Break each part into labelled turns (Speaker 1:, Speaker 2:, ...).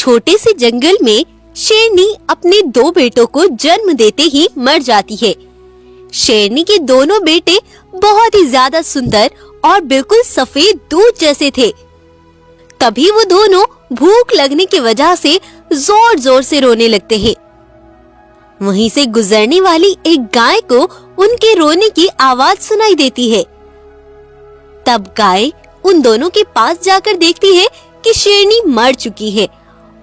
Speaker 1: छोटे से जंगल में शेरनी अपने 2 बेटों को जन्म देते ही मर जाती है। शेरनी के दोनों बेटे बहुत ही ज्यादा सुंदर और बिल्कुल सफेद दूध जैसे थे। तभी वो दोनों भूख लगने की वजह से जोर जोर से रोने लगते हैं। वहीं से गुजरने वाली एक गाय को उनके रोने की आवाज सुनाई देती है। तब गाय उन दोनों के पास जाकर देखती है कि शेरनी मर चुकी है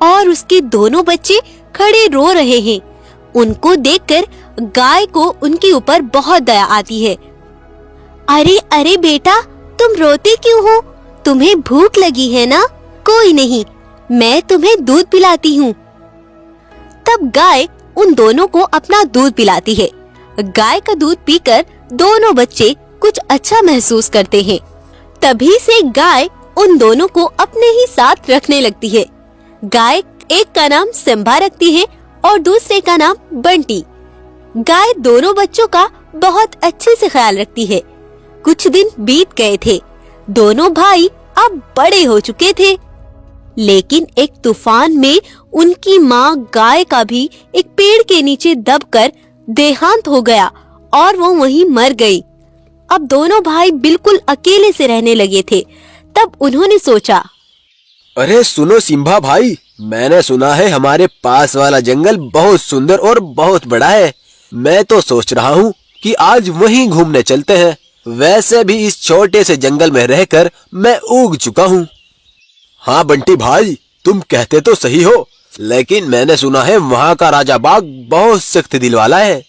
Speaker 1: और उसके दोनों बच्चे खड़े रो रहे हैं। उनको देखकर गाय को उनके ऊपर बहुत दया आती है। अरे अरे बेटा, तुम रोते क्यों हो? तुम्हें भूख लगी है ना? कोई नहीं, मैं तुम्हें दूध पिलाती हूँ। तब गाय उन दोनों को अपना दूध पिलाती है। गाय का दूध पीकर दोनों बच्चे कुछ अच्छा महसूस करते हैं। तभी से गाय उन दोनों को अपने ही साथ रखने लगती है। गाय एक का नाम सिम्बा रखती है और दूसरे का नाम बंटी। गाय दोनों बच्चों का बहुत अच्छे से ख्याल रखती है। कुछ दिन बीत गए थे। दोनों भाई अब बड़े हो चुके थे, लेकिन एक तूफान में उनकी माँ गाय का भी एक पेड़ के नीचे दबकर देहांत हो गया और वो वहीं मर गई। अब दोनों भाई बिल्कुल अकेले से रहने लगे थे। तब उन्होंने सोचा,
Speaker 2: अरे सुनो सिम्बा भाई, मैंने सुना है हमारे पास वाला जंगल बहुत सुंदर और बहुत बड़ा है। मैं तो सोच रहा हूँ कि आज वहीं घूमने चलते हैं। वैसे भी इस छोटे से जंगल में रहकर मैं ऊब चुका हूँ। हाँ बंटी भाई, तुम कहते तो सही हो, लेकिन मैंने सुना है वहाँ का राजा बाघ बहुत सख्त दिल वाला है।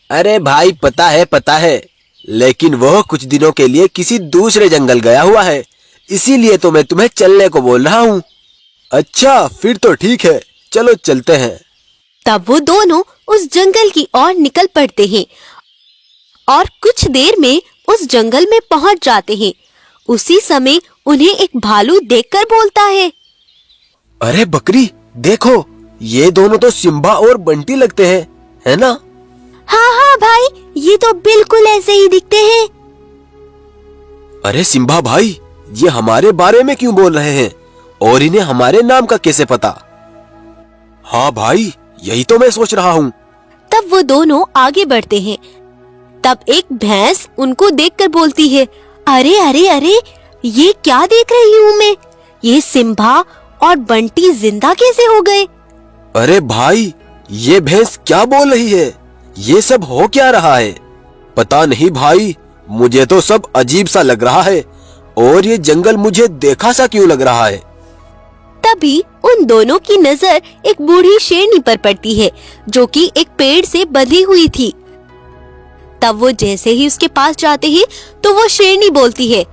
Speaker 2: अरे भाई पता है, लेकिन वह कुछ दिनों के लिए किसी दूसरे जंगल गया हुआ है, इसीलिए तो मैं तुम्हें चलने को बोल रहा हूँ। अच्छा फिर तो ठीक है, चलो चलते हैं।
Speaker 1: तब वो दोनों उस जंगल की ओर निकल पड़ते हैं और कुछ देर में उस जंगल में पहुंच जाते हैं। उसी समय उन्हें एक भालू देखकर बोलता है,
Speaker 2: अरे बकरी देखो, ये दोनों तो सिम्बा और बंटी लगते हैं, है ना?
Speaker 1: हाँ हाँ भाई, ये तो बिल्कुल ऐसे ही दिखते हैं।
Speaker 2: अरे सिम्बा भाई, ये हमारे बारे में क्यों बोल रहे हैं और इन्हें हमारे नाम का कैसे पता? हाँ भाई, यही तो मैं सोच रहा हूँ।
Speaker 1: तब वो दोनों आगे बढ़ते हैं। तब एक भैंस उनको देखकर बोलती है, अरे अरे अरे, ये क्या देख रही हूँ मैं? ये सिम्बा और बंटी जिंदा कैसे हो गए?
Speaker 2: अरे भाई, ये भैंस क्या बोल रही है? ये सब हो क्या रहा है? पता नहीं भाई, मुझे तो सब अजीब सा लग रहा है और ये जंगल मुझे देखा सा क्यों लग रहा है?
Speaker 1: तभी उन दोनों की नजर एक बूढ़ी शेरनी पर पड़ती है, जो कि एक पेड़ से बंधी हुई थी। तब वो जैसे ही उसके पास जाते हैं तो वो शेरनी बोलती है,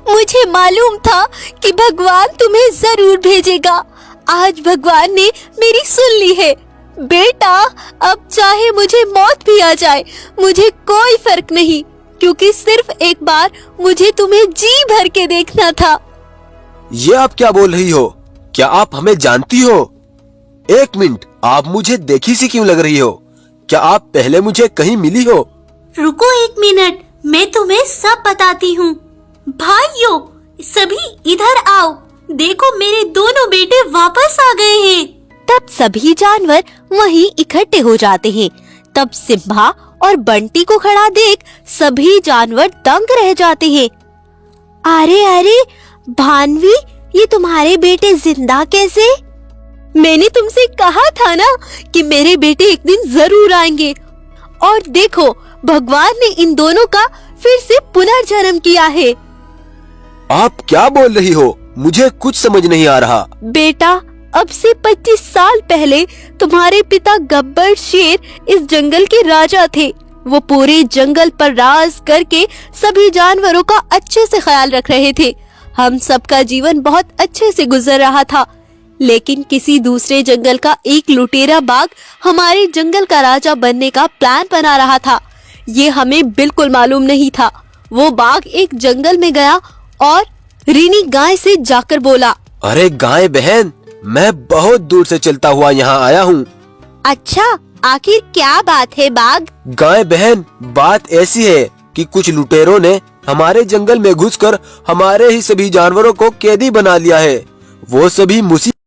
Speaker 1: मुझे मालूम था कि भगवान तुम्हें जरूर भेजेगा। आज भगवान ने मेरी सुन ली है। बेटा, अब चाहे मुझे मौत भी आ जाए, मुझे कोई फर्क नहीं, क्योंकि सिर्फ एक बार मुझे तुम्हें जी भर के देखना था।
Speaker 2: ये आप क्या बोल रही हो? क्या आप हमें जानती हो? एक मिनट, आप मुझे देखी सी क्यों लग रही हो? क्या आप पहले मुझे कहीं मिली हो?
Speaker 1: रुको एक मिनट, मैं तुम्हें सब बताती हूँ। भाइयों, सभी इधर आओ, देखो मेरे दोनों बेटे वापस आ गए हैं। तब सभी जानवर वहीं इकट्ठे हो जाते हैं। तब सिम्बा और बंटी को खड़ा देख सभी जानवर दंग रह जाते हैं। अरे अरे भानवी, ये तुम्हारे बेटे जिंदा कैसे? मैंने तुमसे कहा था ना कि मेरे बेटे एक दिन जरूर आएंगे। और देखो, भगवान ने इन दोनों का फिर से पुनर्जन्म किया है।
Speaker 2: आप क्या बोल रही हो? मुझे कुछ समझ नहीं आ रहा।
Speaker 1: बेटा, अब से 25 साल पहले तुम्हारे पिता गब्बर शेर इस जंगल के राजा थे। वो पूरे जंगल पर राज करके सभी जानवरों का अच्छे से ख्याल रख रहे थे। हम सबका जीवन बहुत अच्छे से गुजर रहा था, लेकिन किसी दूसरे जंगल का एक लुटेरा बाघ हमारे जंगल का राजा बनने का प्लान बना रहा था। ये हमें बिल्कुल मालूम नहीं था। वो बाघ एक जंगल में गया और रीनी गाय से जाकर बोला,
Speaker 2: अरे गाय बहन, मैं बहुत दूर से चलता हुआ यहाँ आया हूँ।
Speaker 1: अच्छा, आखिर क्या बात है बाघ?
Speaker 2: गाय बहन, बात ऐसी है कि कुछ लुटेरों ने हमारे जंगल में घुसकर हमारे ही सभी जानवरों को कैदी बना लिया है। वो सभी मुसीबत